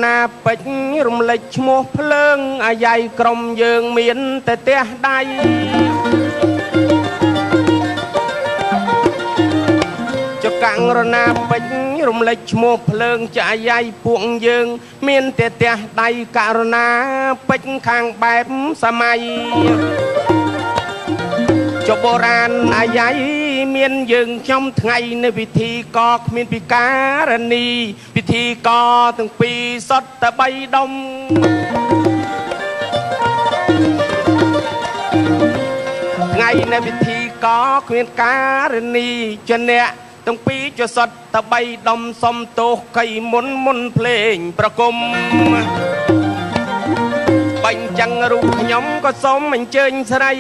ណាពេជ្ររំលេចឈ្មោះភ្លើងអាយ៉ៃក្រុមយើងមានតែទះដៃចកាំងរណាពេជ្ររំលេចឈ្មោះភ្លើងចាអាយ៉ៃពួកយើងមានតែទះដៃករណាពេជ្រខាងបែបសម័យចុះបុរាណអាយ៉ៃមានយើងខ្ញុំថ្ងៃនៅពិធីកគ្មានពិការនីពិធីកទាំងពីរសុទ្ធតែ3ដុំថ្ងៃនៅពិធីកគ្មានការនីចអ្នកទាំងពីរចុះសុទ្ធតែ3ដុំសុំទោសកៃមុនភ្លេងប្រគំបាញ់ចឹងរូបខ្ញុំក៏សូមអញ្ជើញស្រី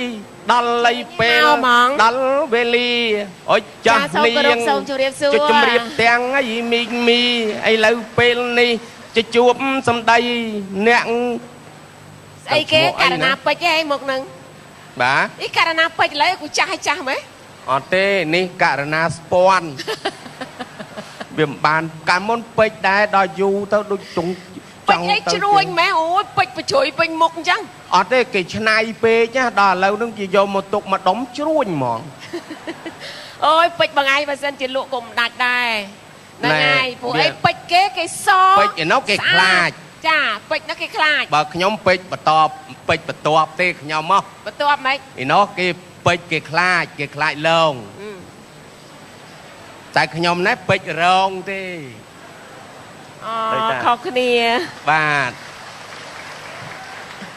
ដល់លៃពេលដល់វេលាអុចចាស់នាងជជំរាបទាំងអីមីងមីឥឡូវពេលនេះជជួបសំដីអ្នកស្អីគេករណាពេជ្រឯងមកនឹងបាទអីករណាពេជ្រឥឡូវគូចាស់ឲ្យចាស់មែនអត់ទេនេះករណាស្ពាន់វាមិនបានកាលមុនពេជ្រដែរដល់យូរទៅដូចចុងពេជ្រឯងជ្រួញម៉ែអូយពេជ្របញ្ជួយពេញមុខអញ្ចឹងអត់ទេគេឆ្នៃពេកណាដល់ឥឡូវនឹងគេយកមកទុកមកដុំជ្រួញហ្មងអូយពេជ្របងឯងបើសិនជាលក់ក៏មិនដាច់ដែរហ្នឹងហើយពួកអីពេជ្រគេសពេជ្រឯនោះគេខ្លាចចាពេជ្រនោះគេខ្លាចបើខ្ញុំពេជ្របន្ទាប់ទេខ្ញុំមកបន្ទាប់ម៉េចឯនោះគេពេជ្រគេខ្លាចលងតែខ្ញុំណែពេជ្ររងទេអូខុសគ្នាបាទ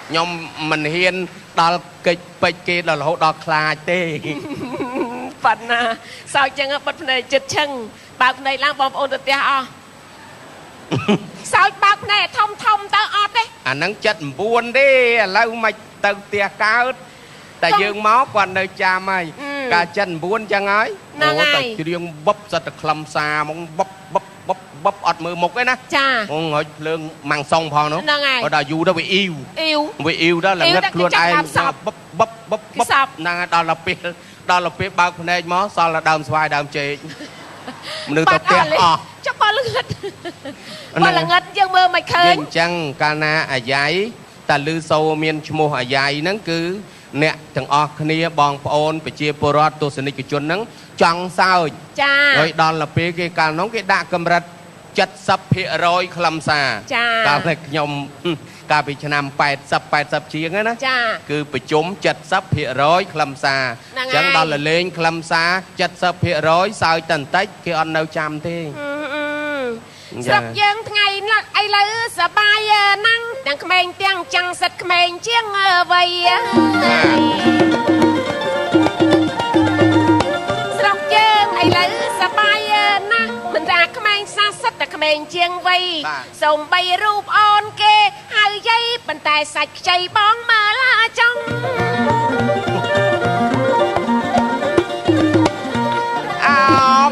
ខ្ញុំមិនហ៊ានដល់កិច្ចពេជ្រគេដល់រហូតដល់ខ្លាចទេប៉ាណាសើចចឹងបិទភ្នែកចិត្តឈឹងបើកភ្នែកឡើងបងប្អូនទៅផ្ទះអស់សើចបើកភ្នែកធំទៅអត់ទេអាហ្នឹង79ទេឥឡូវមិនទៅផ្ទះកើតតែយើងមកគាត់នៅចាំហើយកាល79ចឹងហើយតែច្រៀងបបសិតតែខ្លឹមសារហ្មងបបអត់មើលមុខទេណាចាងហុចភ្លើងម៉ាំងសុងផងនោះគាត់ដល់យូរទៅវាអ៊ីវដល់ល្ងឹតខ្លួនឯងបបហ្នឹងដល់ពេលបើកភ្នែកមកសល់តែដើមស្វាយដើមចេកមនុស្សទៅផ្ទះអស់ចុះបើល្ងឹតយើងមើលមិនឃើញអញ្ចឹងកាលណាអាយ៉ៃតែឮសូរមានឈ្មោះអាយ៉ៃហ្នឹងគឺអ្នកទាំងអស់គ្នាបងប្អូនប្រជាពលរដ្ឋទស្សនិកជនហ្នឹងចង់សើចចាហើយដល់ពេលគេកាលនោះគេដាក់កម្រិត70% ខ្លឹមសារចាកាលតែខ្ញុំកាលពីឆ្នាំ80ជាងណាចាគឺប្រជុំ70% ខ្លឹមសារអញ្ចឹងដល់លេងខ្លឹមសារ70% សើចតែបន្តិចគេអត់នៅចាំទេស្រុកយើងថ្ងៃនេះឥឡូវសបាយណាស់ទាំងក្មេងទាំងចាំងសិតក្មេងជាងវ័យស្រុកយើងឥឡូវសបាយណាស់មិនថាក្មេង40តែក្មេងជាងវ័យសូមបីរូបអូនគេហើយយាយប៉ុន្តែសាច់ខ្ចីបងមើលចង់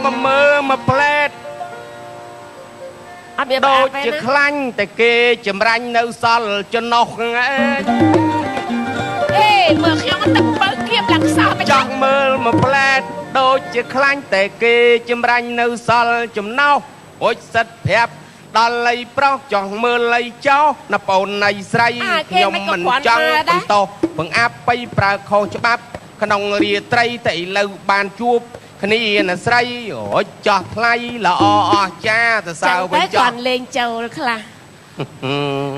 មកមើលមកផ្លែតដូចជាខ្លាញ់តែគេចម្រាញ់នៅសល់ចំណុះឯងមើលខ្ញុំទឹកបើគៀបឡើងសោះចង់មើលមកផ្លែតដូចជាខ្លាញ់តែគេចម្រាញ់នៅសល់ចំណុះអូចសិតប្រាប់ដល់លៃប្រុសចង់មើលលៃចោណាប្អូនណៃស្រីខ្ញុំមិនចង់បន្តបង្អាប់បៃប្រើខុសច្បាប់ក្នុងរាត្រីតែឥឡូវបានជួបគ្នាណាស្រីអូចោះថ្លៃល្អអស្ចារ្យទៅសើវិញចោះគាត់លេងចូលខ្លះ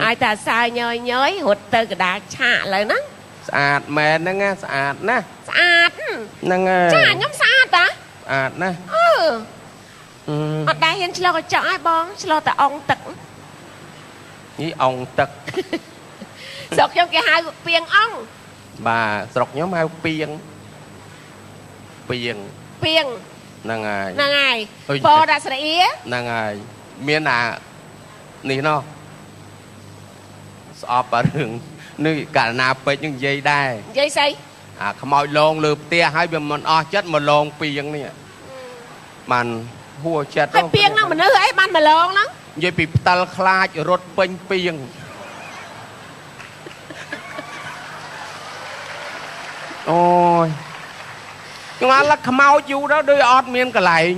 ឲ្យតែសើញយរត់ទៅកដាលឆាកឥឡូវហ្នឹងស្អាតមែនហ្នឹងណាស្អាតណាស្អាតហ្នឹងហើយចាខ្ញុំស្អាតតាស្អាតណាអត់ដែរហ៊ានឆ្លោះកញ្ចក់ឲ្យបងឆ្លោះតែអងទឹកនេះអងទឹកស្រុកខ្ញុំគេហៅពីងអងបាទស្រុកខ្ញុំហៅពីងហ្នឹងហើយពោដាក់ស្រអៀហ្នឹងហើយមានអានេះណោះស្អប់អារឿងនេះករណាពេជ្រនឹងនិយាយដែរនិយាយស្អីអាខ្មោចលងលើផ្ទះហើយវាមិនអស់ចិត្តមកលងពីងនេះបានហួចិត្តហើយពីងហ្នឹងមនុស្សអីបានមកលងហ្នឹងនិយាយពីផ្ដាល់ខ្លាចរត់ពេញពីងអូយខ្ញុំអាឡឹកខ្មោចយូរដល់ដូចអត់មានកន្លែង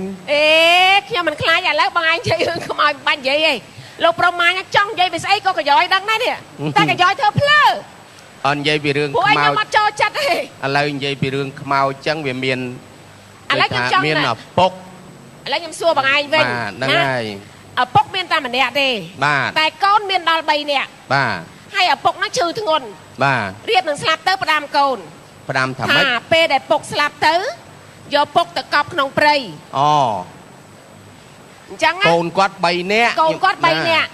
ខ្ញុំមិនខ្លាចឥឡូវបងឯងនិយាយរឿងខ្មោចមិនបាច់និយាយទេ លោកប្រមាណចង់និយាយពីស្អីក៏កញ្ចយដឹងដែរនេះតែកញ្ចយធ្វើភ្លើ អត់និយាយពីរឿង ពួក ខ្មោ ខ្ញុំ ច អត់ចូលចិត្តទេ ឥឡូវនិយាយពីរឿងខ្មោចចឹងវាមាន ឥឡូវខ្ញុំចង់ មានឪពុក ឥឡូវខ្ញុំសួរបងឯងវិញ បាទហ្នឹងហើយ ឪពុកមានតែម្នាក់ទេ បាទ តែកូនមានដល់3នាក់ បាទ ហើយឪពុកហ្នឹងឈឺធ្ងន់ បាទ រៀបនឹងស្លាប់ទៅផ្ដាំកូន ផ្ដាំថាម៉េច ពេលដែលពុកស្លាប់ទៅយកពុកទៅកប់ក្នុងព្រៃ អូ អញ្ចឹង កូនគាត់3នាក់ កូនគាត់3នាក់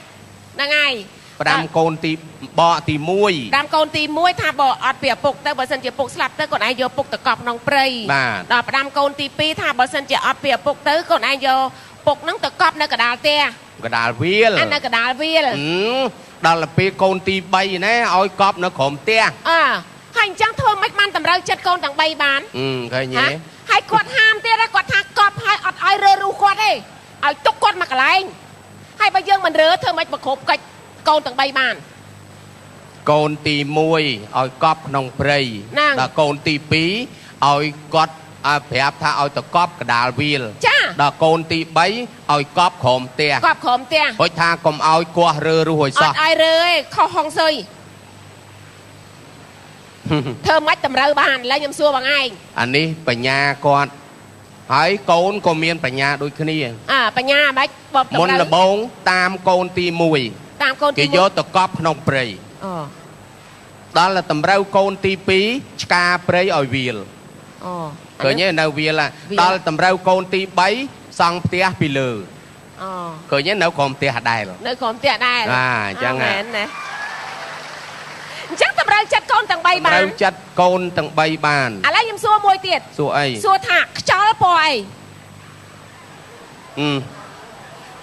ហ្នឹងហើយ ផ្ដាំកូនទីបកទី1 ដាំកូនទី1ថាបើអត់ពីឪពុកទៅបើសិនជាពុកស្លាប់ទៅគាត់ឯងយកពុកទៅកប់ក្នុងព្រៃ បាទ ដល់ផ្ដាំកូនទី2ថាបើសិនជាអត់ពីឪពុកទៅគាត់ឯងយកពុកហ្នឹងទៅកប់នៅកណ្ដាលផ្ទះ កដាលវាល អានៅកណ្ដាលវាល ដល់ពេលកូនទី3ណែឲ្យកប់នៅក្រោមផ្ទះ ហើយអញ្ចឹងធ្វើមិនបានតម្រូវចិត្តកូនទាំង3បាន ឃើញទេ ហើយគាត់ហាមទៀតគាត់ថាកប់ហើយអត់ឲ្យរើរូសគាត់ទេឲ្យទុកគាត់មកកន្លែងហើយបើយើងមិនរើធ្វើមិនមកគ្រប់កិច្ចកូនទាំង3បានក ូនទី1ឲ្យកប់ក្នុងព្រៃដល់កូនទី2ឲ្យគាត់ប្រាប់ថាឲ្យទៅកប់កដាលវាល ចា ដល់កូនទី3ឲ្យកប់ក្រោមផ្ទះ កប់ក្រោមផ្ទះ ហុចថាកុំឲ្យគាស់រើរូសឲ្យសោះ អត់ឲ្យរើទេខុសហុងស៊ុយធ្វើមិនតម្រូវបានឥឡូវខ្ញុំសួរបងឯង អានេះបញ្ញាគាត់ហើយកូនក៏មានបញ្ញាដូចគ្នា បញ្ញាមិនបបតម្រូវ មុនដំបូងតាមកូនទី1 តាមកូនទី គេយកទៅកប់ក្នុងព្រៃដល់តែតម្រូវកូនទី2ឆ្កាព្រៃឲ្យវាលឃើញទេនៅវាលដល់តម្រូវកូនទី3សង់ផ្ទះពីលើឃើញទេនៅក្រោមផ្ទះដែរ នៅក្រោមផ្ទះដែរ អញ្ចឹង មែនណាអញ្ចឹងតម្រូវចិត្តកូនទាំង3បាន តម្រូវចិត្តកូនទាំង3បាន ឥឡូវខ្ញុំសួរមួយទៀត សួរអី សួរថាខ្យល់ពណ៌អី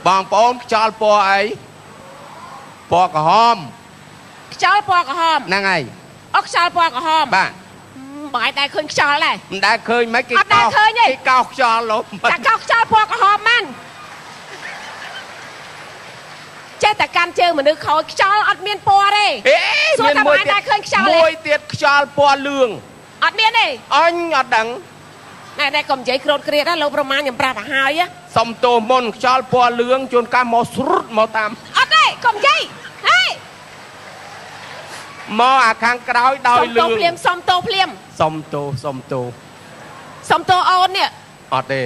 បងប្អូនខ្យល់ពណ៌អីពណ៌ក្រហម ខ្យល់ពណ៌ក្រហម ហ្នឹងហើយ ខ្យល់ពណ៌ក្រហម បាទ បងឯងដែរឃើញខ្យល់ដែរ មិនដែលឃើញមិនគេ អត់ដែលឃើញទេ គេកោសខ្យល់លោក តែកោសខ្យល់ពណ៌ក្រហមមែនចេះតែកាន់ជើងមនុស្សខូចខ្យល់អត់មានពណ៌ទេសួរថាបងឯងដែរឃើញខ្យល់ទេ មួយទៀតខ្យល់ពណ៌លឿង អត់មានទេ អញអត់ដឹង ណែតែកុំនិយាយក្រោតគ្រៀតណាលោកប្រមាណខ្ញុំប្រាប់ឲ្យហើយ សុំទោសមុនខ្យល់ពណ៌លឿងជួនកាលមកស្រុតមកតាម អត់ទេកុំនិយាយហេ មកអាខាងក្រោយដោយលឿង សុំទោសភ្លាម សុំទោសសុំទោស សុំទោសអូននេះ អត់ទេ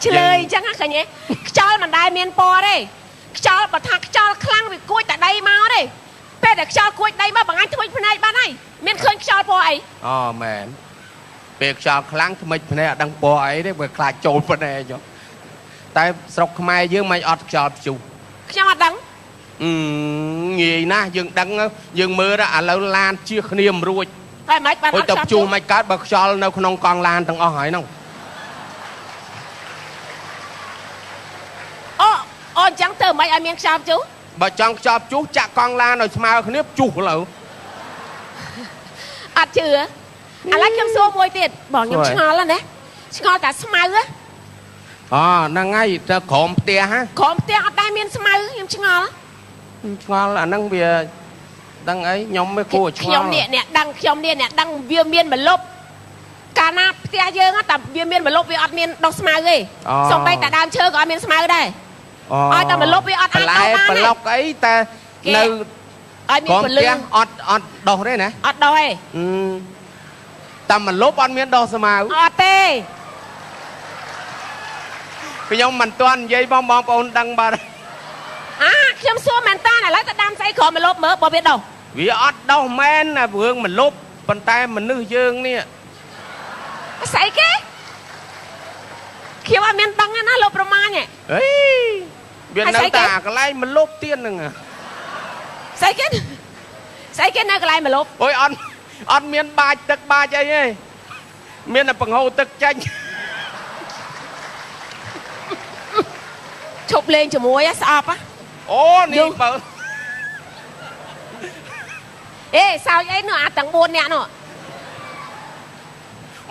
ឆ្លើយអញ្ចឹងឃើញទេខ្យល់មិនដែលមានពណ៌ទេខ្យល់បើថាខ្យល់ខ្លាំងវាគួចតែដីមកទេពេលដែលខ្យល់គួចដីមកបងអញធ្វើភ្នែកបានហើយមានឃើញខ្យល់ពណ៌អី អូមែនពេលខ្យល់ខ្លាំងថ្មិចភ្នែកអត់ដឹងពណ៌អីទេបើខ្លាចចូលភ្នែកតែស្រុកខ្មែរយើងមិនអត់ខ្យល់ព្យុះ ខ្ញុំអត់ដឹង ងាយណាស់យើងដឹងយើងមើលឥឡូវឡានជៀសគ្នាមិនរួច ហើយមិនបានអ ហូច ត់ ទៅ ខ្យល់ ជួមិនកើតបើខ្យល់នៅក្នុងកង់ឡានទាំងអស់ហើយហ្នឹង អូអញ្ចឹងទៅមិនឲ្យមានខ្យល់ជុះ បើចង់ខ្យល់ព្យុះចាក់កង់ឡានឲ្យស្មើគ្នាព្យុះលើ អត់ជឿឥឡូវខ្ញុំសួរមួយទៀតបងខ្ញុំឆ្ងល់ណាឆ្ងល់តែស្មៅ ហ្នឹងហើយទៅក្រោមផ្ទះហ៎ ក្រោមផ្ទះអត់ដែរមានស្មៅខ្ញុំឆ្ងល់ ឆ្ងល់អាហ្នឹងវាដឹងអីខ្ញុំមិនគួរឆ្ងល់ ខ្ញុំនេះអ្នកដឹងខ្ញុំនេះអ្នកដឹងវាមានម្លប់កាលណាផ្ទះយើងតែវាមានម្លប់វាអត់មានដុះស្មៅទេសំបីតែដើមឈើក៏អត់មានស្មៅដែរឲ្យតែម្លប់វាអត់អាចដុះបានទេ ប្លុកអីតែនៅ ឲ្យមានពលឺ អត់ដុះទេណា អត់ដុះទេ តែម្លប់អត់មានដុះស្មៅ អត់ទេ ខ្ញុំមិនទាន់និយាយបងប្អូនដឹងបាទ ខ្ញុំសួរមែនតាឥឡូវទៅដាំស្អីក្រោមម្លប់មើលបើវាដុះ វាអត់ដុះមែនណារឿងម្លប់ប៉ុន្តែមនុស្សយើងនេះ ស្អីគេខ្ញុំអត់មានដឹងណាលោកប្រមាញ់ អីវានៅតែកន្លែងម្លប់ទៀតហ្នឹង ស្អីគេនៅកន្លែងម្លប់ អូយអត់មានបាចទឹកបាចអីទេមានតែបង្ហូរទឹកចាញ់ ឈប់លេងជាមួយស្អប់ អូនេះបើ អេសើចអីនោះអាទាំង4នាក់នោះ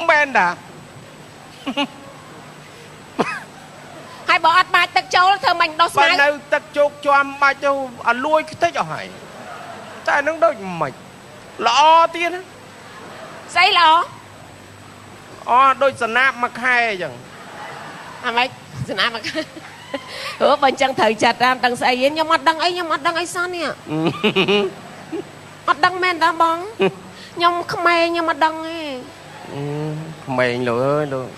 មែនតា ហើយបើអត់បាចទឹកចូលធ្វើមិនដោះស្មៅ បើនៅទឹកជោកជាំបាច់ទៅឲ្យលួយខ្ទេចអស់ហើយតែនឹងដូចមិនល្អទៀត ស្អីល្អ អូដូចសណាប់មួយខែអញ្ចឹង អាម៉េចសណាមក Bên chẳng thời chặt ra đằng xây yên nhưng mà đằng ấy sao nè mặt đằng men đã bóng nhưng không may nhưng mà đằng ấy mình lỗi luôn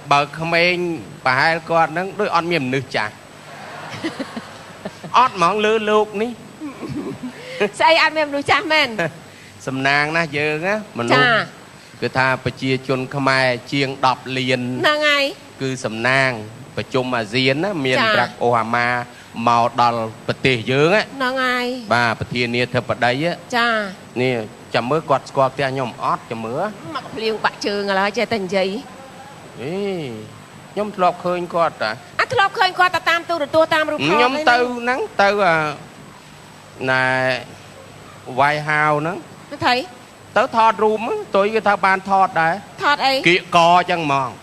bờ không em bà hai con nó đôi on miệng nước chả ót món lư luộc ní xây ăn mềm đuôi cha men sầm nàng na giờ á mình cứ tha bà chia chôn khmer chiêng đọp liền là ngày cứ sầm nàng bà chung mà diến á miền Bắc Obama màu đỏ bà tê dướng á là ngày bà bà thiên nia thập ở đây á cha nè chậm mớ quạt quạt tia nhom ót chậm mớ mặc liều bạc trường là chơi tình gì ê nhom lọp khơi quạt à lọp khơi quạt ta tam tu rồi tua tam rồi nhom tâu nắng tâu à nè vài hào nắng thấy tớ thọt rùm á tôi cái thao bàn thọt đấy thọt ấy kịa co chẳng mòn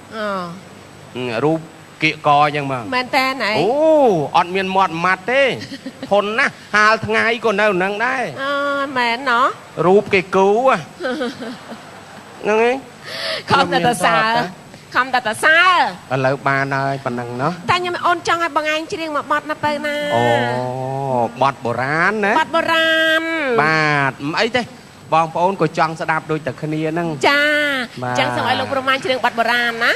rùm kịa co chẳng mòn men tên này ô ọt miền mọt mặt thế thôn á hà ngày còn đâu nắng đấy men nó rùm cái cứu à nâng ấy không là ta xa không ta ta xa ở lâu ba nơi phần năng nó ta nhưng mà ôn trong hai bằng anh chỉ riêng mà bọt nó bơi na ồ bọt bồ rán đấy bọt bồ rán bà ấy thế bong ôn của chọn sẽ đạp đôi tật khnia nâng cha chẳng xong ai lục roman chỉ riêng bọt bồ rán ná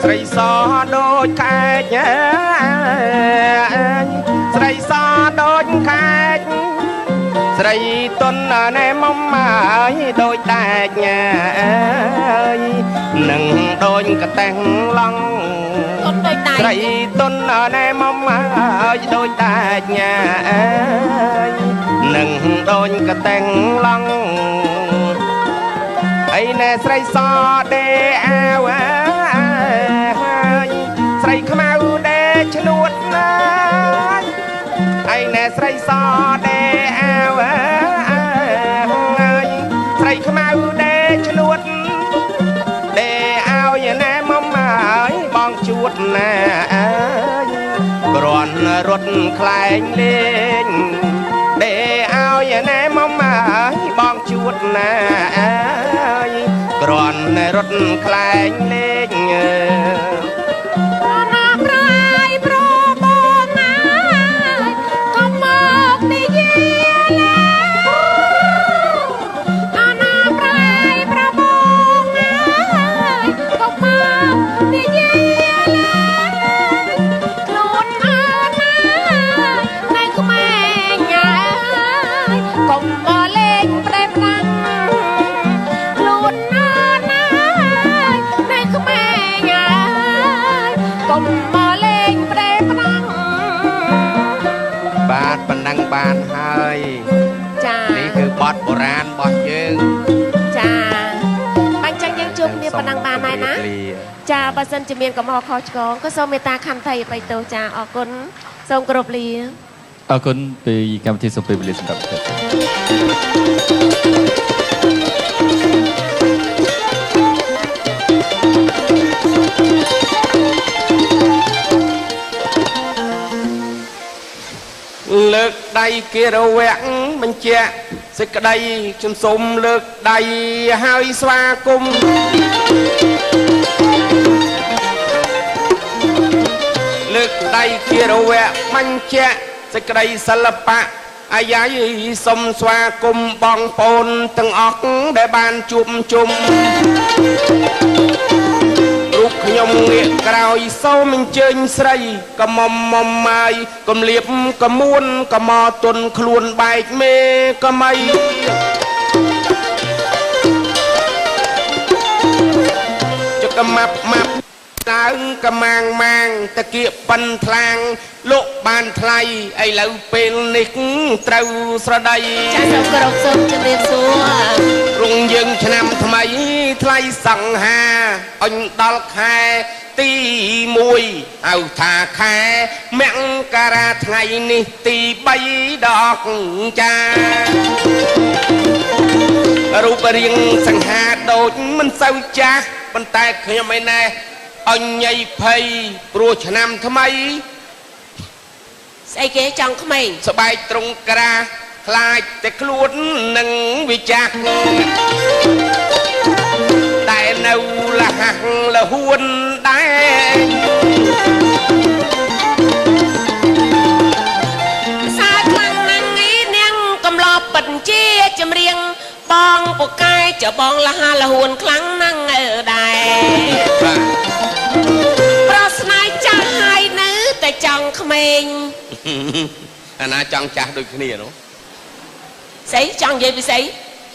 sấy xó đôi khai nhé sấy xó đôi khai sấy tuần này mong mãi đôi tai nhà ơi nâng đôi cái tàng lăng sấy tuần này mong mãi đôi tai nhà ơi nâng đôi cái tàng lăng ấy nè sấy xó đê ao sấy khmau đê chuột ấy nè sấy xó đê ao sấy khmau đê chuột đê ao vậy nè mong mãi bong chuột nè còn rốt khai lên đê ao vậy nè mong mãi bong chuột nè còn rốt khai lên năng bàn hơiนี่คือบอดโบราณบอดยืงจ้าบางจังยังจุ่มเนี่ยปนังบานไหนนะจ้าประสันจะเมียนกับมอคอชกองก็โซเมตาคันไทยไปโตจ้าออกคนทรงกรบลีออกคนไปกรรมที่สมบูรณ์เลยสำหรับเลิกใดเกลแหวงมันเจ๊สิกใดจนสมเลิกใดให้สวากุมเลิกใดเกลแหวงมันเจ๊สิกใดศิลปะอายายสมสวากุมบองปนตั้งออกได้บานจุ่มจุ่มรูปขยมเงียกล่าวอีโซมันเจนใส่กะมอมมอมไม้กำเลียบกะม้วนกะมอตนคลวนใบเมกะไม่จะกะมับตาอึ้งกะมางตะเกียบปันทางโลกบานไทยไอเหล่าเป็นนิกเต้าสระใดจะสกรกสมจะเรียนสัวรุ่งยิงชนำทำไมไทยสังหาอันดอลแค่ตีมวยเอาทาแค่แมงการาไทยนี่ตีใบดอกจ้ารูปเรียงสังหาโดดมันเศร้าจ้ามันแต่เคยไม่แน่อันใหญ่เพย์ปลัวชนำทำไม Xây kế trong không mình Sợ bài trung ra Lại để luôn nâng vì chắc Tại nâu là hạng là huôn đáy Xa khăn năng ý nâng cầm lọ bật chia châm riêng Bong của cái chở bong là huôn khăn năng ở đài Pro snai cha hai nữ tại trong không mình Anh à chọn chạc đôi cái này đó Sấy chọn gì vì sấy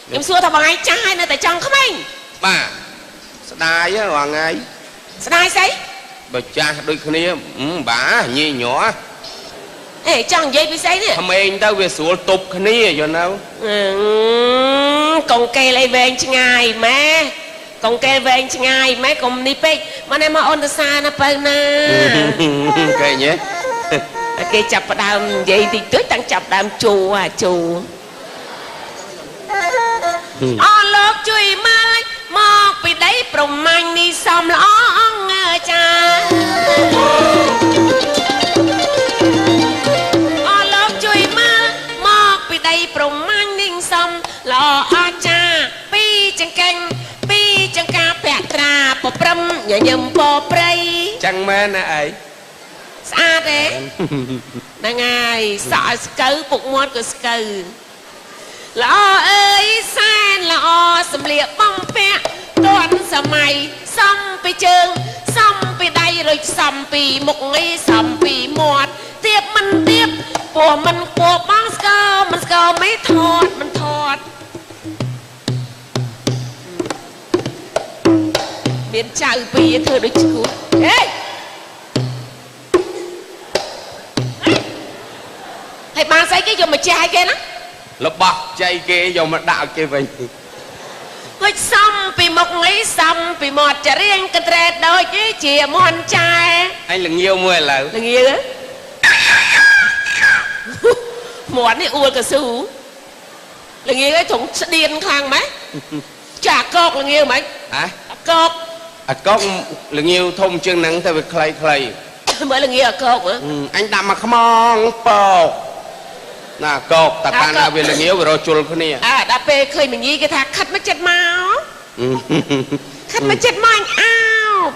Nhưng xưa thằng bằng ai cha hai nữ tại trong không mình Bà Sao đai á hoàng ấy Sao đai sấy Bà cha đôi cái này Bà nhì nhỏ Ê chọn gì vì sấy nè Thầm anh tao về xuống tục cái này rồi đâu Còn kê lại về anh chứ ngài mẹ Còn kê về anh chứ ngài mẹ Còn đi bếch Mà này mà ôn ta xa nè bơ nè Kệ nhé Kê chập vào đàm vậy thì tuyết đang chập đàm chù à chù lột chui mai Mọc bị đấy prồng manh đi xong là ngờ cha lột chui mai Mọc bị đấy prồng manh đi xong là cha Pi chẳng canh Pi chẳng ca bẹt ra Bò prâm nhà nhầm bò prây Chẳng mê nè ấy Xa thế Nè ngài Sợ skấu bụng mốt của skấu Lọ ơi sen lọ Xâm liệp bông phẹ Tuần xa mày Xong bị chừng Xong bị đây rồi xong bị mục nghi Xong bị mọt Tiếp mình tiếp Của mình của bóng skấu Mình skấu mấy thọt Mình thọt Biến chào bì thơ đôi chú Ê Thầy ba xây cái dùng mà chai kia nó Nó bọc chay kia vô mà đạo kia về Hôi xong vì một nghĩ xong vì một chả riêng cái trệt đôi chứ chìa môn trai Anh là nhiều mùi là Là nhiều á Món này ua cả sư Là nhiều cái thùng điên khang mấy Chả cột là nhiều mấy Hả? Cột Cột là nhiều thông chương nắng theo việc clay clay Mới là nhiều cột nữa Anh đạp mà come on bò Nà cột ta ca nào về là nhiều rồi chùl cái này Đạp bê khơi mình nghĩ cái thác khắt mất chết máu Khắt mất chết máu anh ao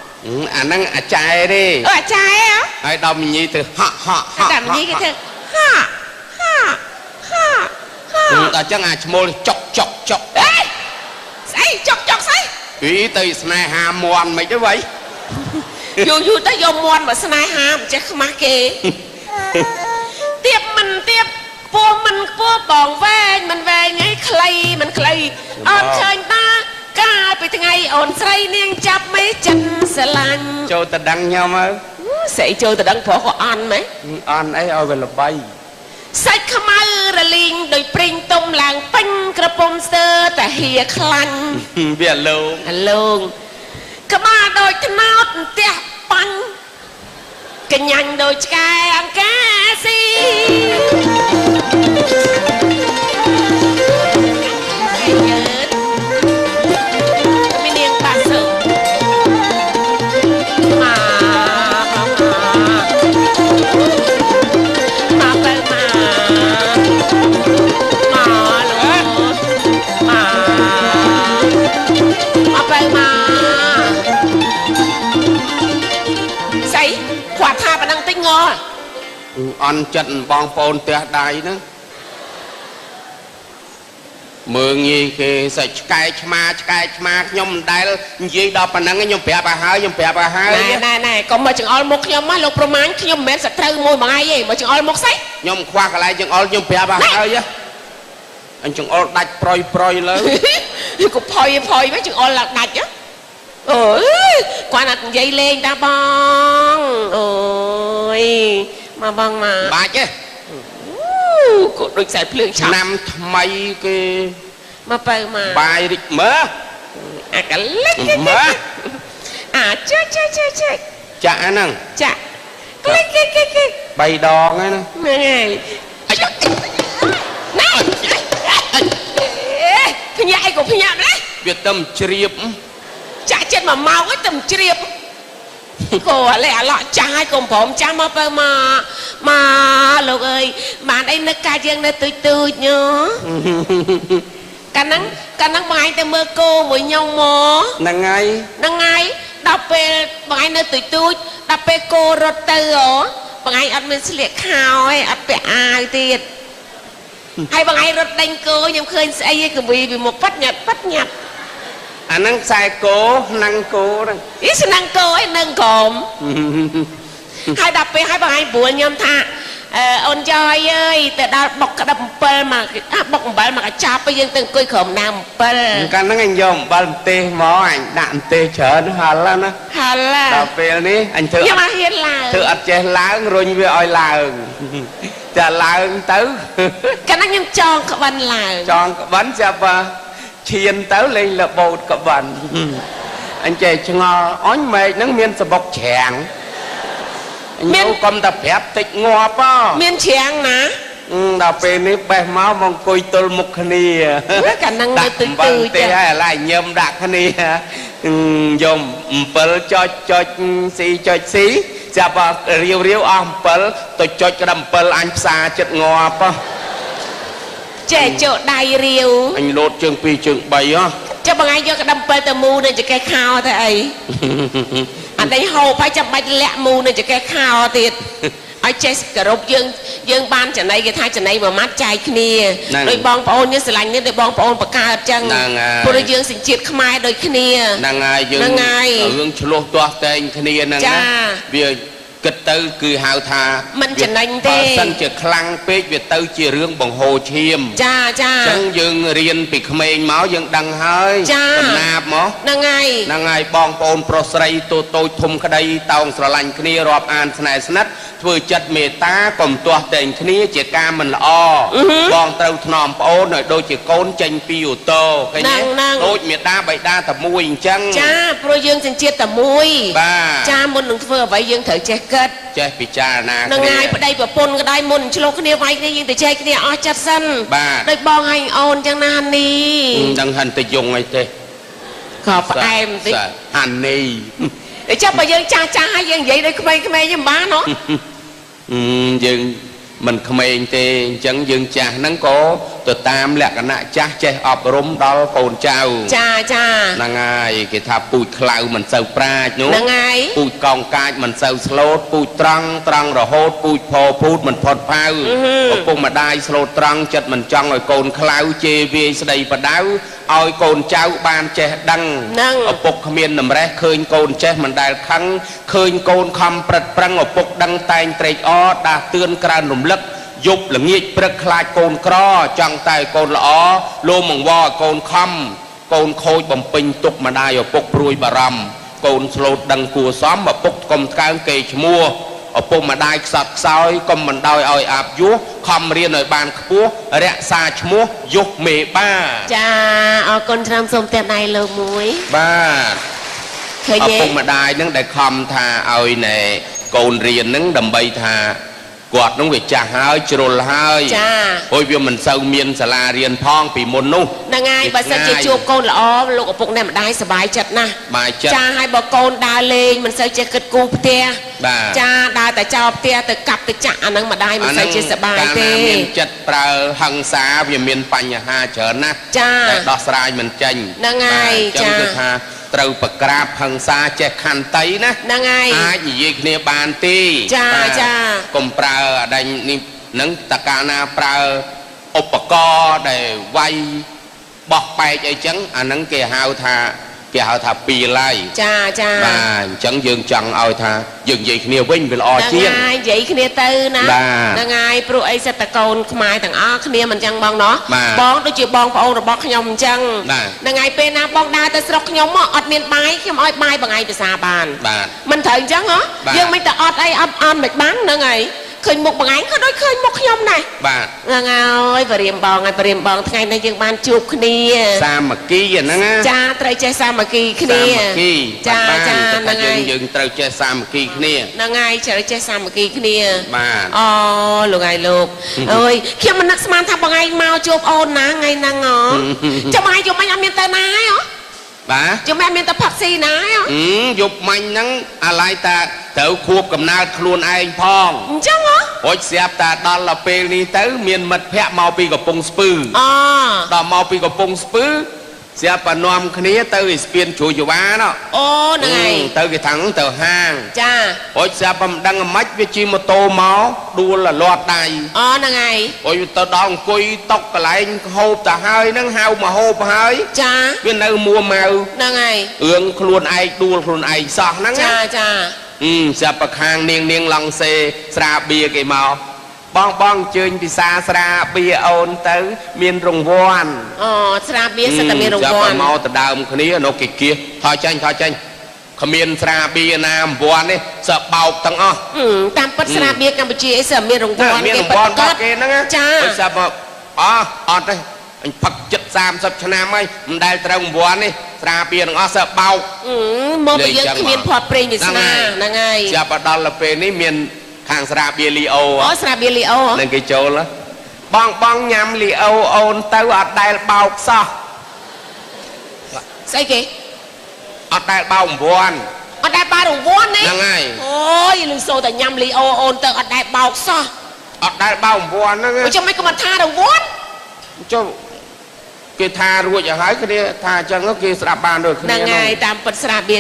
Năng chai đi Chai á Ai đọc mình nghĩ từ ha ha ha Đạp mình nghĩ cái thơ Ha Ha Ha Ha Ta chắc mô chọc chọc chọc Ê Xây chọc chọc xây Ý tì snai hà mòn mày chứ vậy Dù tới vô mòn mà snai hà chắc không mắc kì Tiếp mình tiếp Vô mình vô bỏng về Mình về ngay mình clay Ôn khơi ta Cả bị thằng ngày ổn say niên chắp mấy chân sẽ lành Châu ta đăng nhau mà Sẽ chơi ta đăng phó có ăn mấy Ăn ấy ôi về là bay Sách khám ư ra linh Đôi pring tôm làng bánh Krà bông sơ ta hìa khăn Biết luôn Luôn Cả ba đôi thân áo tẹp bánh Cái nhanh đôi chai ăn cá xì Cái nhớt Mình điên bà sự Mà bơ mà Mà luôn Mà bơ mà Sấy Khoa tha bà năng tích ngô Ăn trận bong phôn tè đáy nữa Mường như khi sẽ cài chma Nhông đáy Dì đó bà năng nhông bẹp bà hơi Này Còn mà chừng ổ mục nhông á Lục pro mán Nhông mến sẽ trâu mùi bằng ai vậy Mà chừng ổ mục sấy Nhông khoa cả lại chừng ổ nhông bẹp bà hơi á Anh chừng ổ đạch proi lớn Cũng phôi mấy chừng ổ lạc đạch á Qua nạch dây lên ta bong Ôi Mà bong mà Bà chứ Cô đôi xài phương chọc Năm mấy cái Mà bơ mà Bài địch mớ Cả lít Mớ Chạy Chả năng Chạ Click Bày đo ngay nè Này Này Phi nhạy của phi nhạm đấy Việt tâm triệp Chạ chết mà mau cái tầm triệp cô lẽ lọ trái cùngผมcha mà lục ơi bạn ấy nó ca dương nó tươi nhớ cả nắng bài ta mơ cô với nhau mò năng ngay đọc về bài nó tươi đọc về cô rồi từ ở bài anh mình sẽ khao ấy anh về ai tiệt hay bài rồi đánh cô nhưng khơi sẽ cứ vì một phát nhặt anh năng sai cố năng cô đó ít năng cô ấy nâng cồm hai đập về hai bài buồn nhom tha ôn chơi ơiแต่ดาบอกกระดับเปิลมาบอกเปิลมาจับไปยังตึงกุยขมน้ำเปิลการนั่งanh dòmบัลเตหมอanh đạn tê chở nó hà lan á hà lan đập về ní anh thử nhưng mà hiền là thử ăn chè láng rồi về oi làng chả làng tứ cái năng nhom tròn các bạn là tròn các bạn chả và chiên tứ lên là bột các bạn anh chè ngò ói mệt nắng miên sờ bọc chèn miên con tập phép tịch ngọt á miên chèn nè đọc về ní bè máu mong coi tôi một khani cả năng đặt bằng tê hay là nhầm đặt khani dùng bờ cho xí chả bà riêu bờ tôi cho cái đầm bờ anh xa chết ngọt á trẻ chỗ đầy riêu anh lột trường pi trường bày á cho bằng ai cho cái đầm bờ tờ mù này chỉ cái khao thế ấy anh đấy hầu phải chăm bạch lẹ mù này chỉ cái khao thiệt ai chết cả rộp dương ban trở này cái thai trở này mà mát chai kia đôi bong ôn như sờ lạnh như đôi bong ôn bạc ca chân cô đôi dương sinh chiết khai đôi kia năng ai dương hương chlo toa tên kia năng á bây kịch tư cười hào thà mình trở nên thế sân chợ khăng pê việt tư chỉ riêng bằng hồ chiêm cha chân dương riêng bị khmênh máu dương đằng hơi tầm nạp mó năng ai bong ôn prosray tôi thum cái đây tàu sờ lạnh kia rọp an này snat vừa chặt mề ta cùng toa tên kia chỉ ca mình là o bong tàu nòm ôn rồi đôi chỉ côn tranh piu tô cái nhé đôi mề ta bậy ta tập mui chăng cha pro dương sinh chiết tập mui cha muốn đừng vừa vậy dương thở che cất che picha na năng ai ở đây và pôn cái đây muốn cho cái này vay cái gì để che cái này ở chặt sân đây bong hành ôn chẳng nan đi đang hành tự dùng ngay thế khóc em tí hành đi để chắc bà dương cha hay dương vậy đây cái mày với má nó dương mình khmênh tê chẳng dương cha nắng có từ tam lẹ cái nạ cha che ọp rúm đó cồn trào cha năng ai cái thà bụi clau mình sâu pra nhú năng ai bụi còng cai mình sâu slot bụi trăng rồi hốt bụi phò phút mình phật phao ở cùng mà đai slot trăng chật mình trong rồi cồn clau chê vi đây và đáo oi cồn trao ban che đăng ở bục miền nằm rẽ khơi cồn che mình đai khăng khơi cồn khăm bật prăng ở bục đăng tay trệ o đà tươn cran nụm lấp dục là nghiệt bật khai cồn cro chẳng tay cồn lõ lô mong vo cồn khăm cồn khôi bầm pin tục mà đai ở bục ruồi bà rầm cồn slot đăng cua xóm mà bục cầm cao kề mua ở bục mà đai sạch soi cầm mình đòi oi áp vú khăm riêng ở bàn khua rẽ xa mua dục mề ba cha ở con trăm sông tiền này lơ muối ba ở bục mà đai nâng đại khăm thà oi nè cồn riêng nâng đầm bay thà quạt nó về chả hơi chửi hơi ôi bây mình sâu miên sả la riêng phong bị môn nu năng ai bà sẽ chơi chụp con là ó lúc ở bụng này mà đai sờ bài chặt nè cha hai bà con đa lên mình sẽ chơi kịch cúp tia cha đa tại cha tia từ cặp từ chả năng mà đai mình sẽ chơi sờ bài tia miên chặt pra hằng xa vì miên panh ha chở nè cha đo sài mình chanh năng ai cha trâu bậc crab hằng xa che khăn tấy nè năng ai gì kia bàn ti cha cùng pra ở đây nâng tất cả na pra opco để vay bọc bay chạy trắng nâng kia hao thà pì lại cha và chẳng dừng chẳng oi thà dừng gì kia vinh về lo chiên ai vậy kia tư nè năng ai pro ấy sẽ tạc cồn mai thằng ó kia mình chẳng bong nó bong tôi chịu bong phao rồi bong nhom chăng năng ai pe na bong đa tới sọc nhom á ọt miền bay khi oi bay bằng ai từ xa bàn mình thấy chăng á nhưng mình ta ọt ai on mệt bán năng ai khơi một bằng ánh có đôi khơi một nhom này ơi và riềm bong ngày nay dương ban chụp kia sa mà kia vậy nè cha trai chơi sa mà kia cha năng ai dương trai chơi sa mà kia năng ai chơi sa mà kia lục ai lục ơi khi mình nắc man thằng bằng ai mau chụp ôn ná ngày năng cho mai chụp anh em miền tây nái hả ជុំមានតែផឹកស៊ីណាយប់មាញ់ហ្នឹងអាឡៃតាត្រូវខួបកំណើតខ្លួនឯងផងអញ្ចឹងហ៎រួចស្រាប់តែដល់ពេលនេះទៅមានមិត្តភ័ក្តិមកពីកំពង់ស្ពឺដល់មកពីកំពង់ស្ពឺស្រាប់តែនាំគ្នាទៅស្ពានជ្រោយចវាណអូហ្នឹងហើយទៅគេថាំងទៅហាងចារួចស្រាប់តែមិនដឹងអាម៉េចវាជិះម៉ូតូមកដួលលាត់ដៃអូហ្នឹងហើយរួចទៅដល់អង្គុយតុកកន្លែងហូបទៅហើយហ្នឹងហៅមកហូបហើយចាវានៅមួម៉ៅហ្នឹងហើយរឿងខ្លួនឯងដួលខ្លួនឯងសោះហ្នឹងចាស្រាប់តែខាងនាងឡង់សេស្រាបៀគេមកបងជើញពិសាស្រាបៀអូនទៅមានរង្វាន់ស្រាបៀសិតតែមានរង្វាន់មកទៅដើមគ្នានៅគេគៀថយចេញគ្មានស្រាបៀណារង្វាន់នេះសើបោកទាំងអស់តាមពិតស្រាបៀកម្ពុជាអីសើមានរង្វាន់គេប៉ាត់គាត់គេហ្នឹងចាសើមកអត់ទេអញផឹកចិត្ត30ឆ្នាំហើយមិនដែលត្រូវរង្វាន់នេះស្រាបៀទាំងអស់សើបោកមកពីយើងគ្មានផាត់ព្រេងវាសនាហ្នឹងហើយចាប់ដល់ពេលនេះមានខាងស្រាបៀលីអូស្រាបៀលីអូនឹងគេចូលបងញ៉ាំលីអូអូនទៅអត់ដែលបោកសោះស្អីគេអត់ដែលបោករង្វាន់អត់ដែលបោករង្វាន់នេះហ្នឹងហើយអូយលឺសូតែញ៉ាំលីអូអូនទៅអត់ដែលបោកសោះអត់ដែលបោករង្វាន់ហ្នឹងចាំមិនក៏មិនថារង្វាន់ចុះគេថារួចឲ្យហើយគ្នាថាអញ្ចឹងគេស្ដាប់បានដូចគ្នាហ្នឹងហើយតាមពិតស្រាបៀ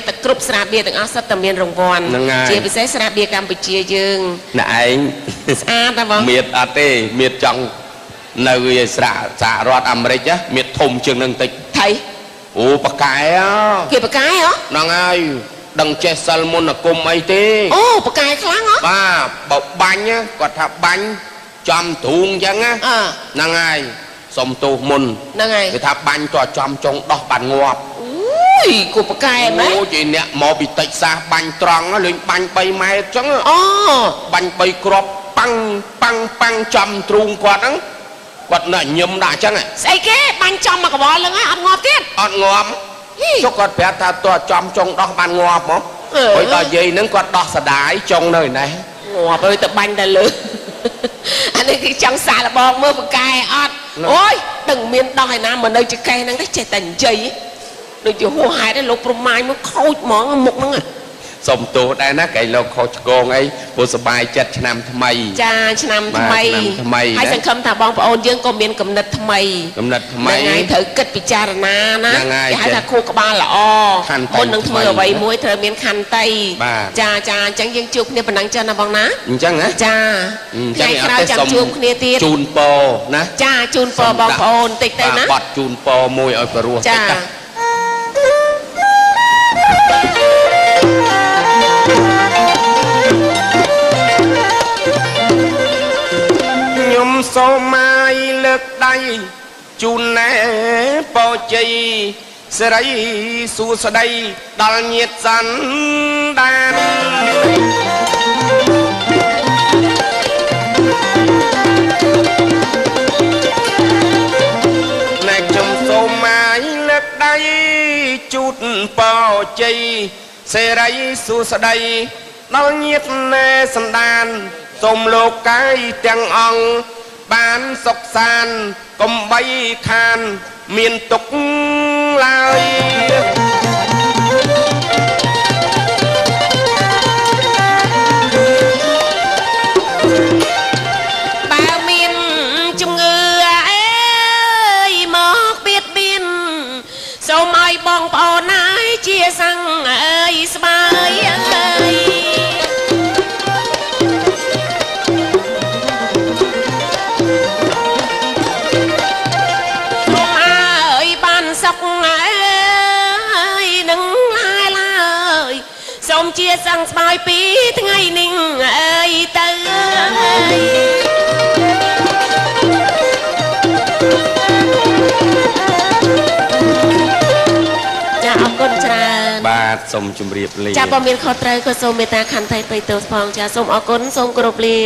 ទៅគ្រប់ស្រាបៀទាំងអស់សិតតែមានរង្វាន់ជាពិសេសស្រាបៀកម្ពុជាយើងណែឯងស្អាតហ៎បងមៀតអត់ទេមៀតចង់នៅឯសហរដ្ឋអាមេរិកមៀតធំជាងនឹងតិចថៃអូប៉កែគេប៉កែហ៎ហ្នឹងហើយដឹងចេះសិលមុនអាគមអីទេអូប៉កែខ្លាំងហ៎បាទបើបាញ់គាត់ថាបាញ់ចំទ្រូងអញ្ចឹងហ្នឹងហើយសុំទោសមុនហ្នឹងហើយគេថាបាញ់តចំចុងដោះបានងាប់អូយគូប៉កែណាអូយអ្នកមកពីតិចសាសបាញ់ត្រង់លេងបាញ់3ម៉ែត្រអញ្ចឹងបាញ់3គ្រាប់ប៉ាំងចំទ្រូងគាត់ហ្នឹងគាត់នៅញឹមដាក់អញ្ចឹងស្អីគេបាញ់ចំមកកបល់ហ្នឹងហើយអត់ងាប់ទៀតអត់ងាប់ចុះគាត់ប្រាប់ថាតចំចុងដោះបានងាប់ហ្មងហើយដល់យាយហ្នឹងគាត់ដោះសដាយចុងនៅឯណេះងាប់ហើយទៅបាញ់តែលើអានេះគេចង់សាកល្បងមើលប៉កែអត់អូយដឹងមានដោះឯណាមកនៅចកេះហ្នឹងទេចេះតែនិយាយដូចជាហួសហេតុឯលោកប្រមាញមកខូចហ្មងមុខហ្នឹងសុំទោសដែរណាកែលោកខុសឆ្គងអីព្រោះសប្បាយចិត្តឆ្នាំថ្មីចាឆ្នាំថ្មីហើយសង្ឃឹមថាបងប្អូនយើងក៏មានគំនិតថ្មីថ្ងៃត្រូវគិតពិចារណាណាគេហៅថាខួរក្បាលល្អមុននឹងធ្វើអ្វីមួយត្រូវមានខន្តីចាអញ្ចឹងយើងជួបគ្នាប៉ុណ្ណឹងចឹងណាបងណាអញ្ចឹងណាចាថ្ងៃក្រោយចាំជួបគ្នាទៀតជូនពរណាចាជូនពរបងប្អូនតិចទៅណាបាត់ជូនពរមួយឲ្យព្រោះចាខ្ញុំសូមឲ្យលើកដៃជូនណែពរជ័យសិរីសួស្តីដល់ញាតិសន្តានណែខ្ញុំសូមឲ្យលើកដៃជូនពរជ័យសិរីសួស្តីដល់ញាតិណែសន្តានសូមលោកកាយទាំងអង្គបានសុខសាន្តកុំបីខានមានទុក្ខឡើយបើមានជំងឺអើយមកបៀតបៀនសូមឲ្យបងប្អូនណាយជាសង្ឃអើយស្បើយអើយសូមជាសង្ឃស្បើយពីថ្ងៃនេះអើយទៅចាអរគុណច្រើនបាទសូមជម្រាបលាចាបើមានខុសត្រូវក៏សូមមេត្តាខន្តីបិទោសផងចាសូមអរគុណសូមគោរពលា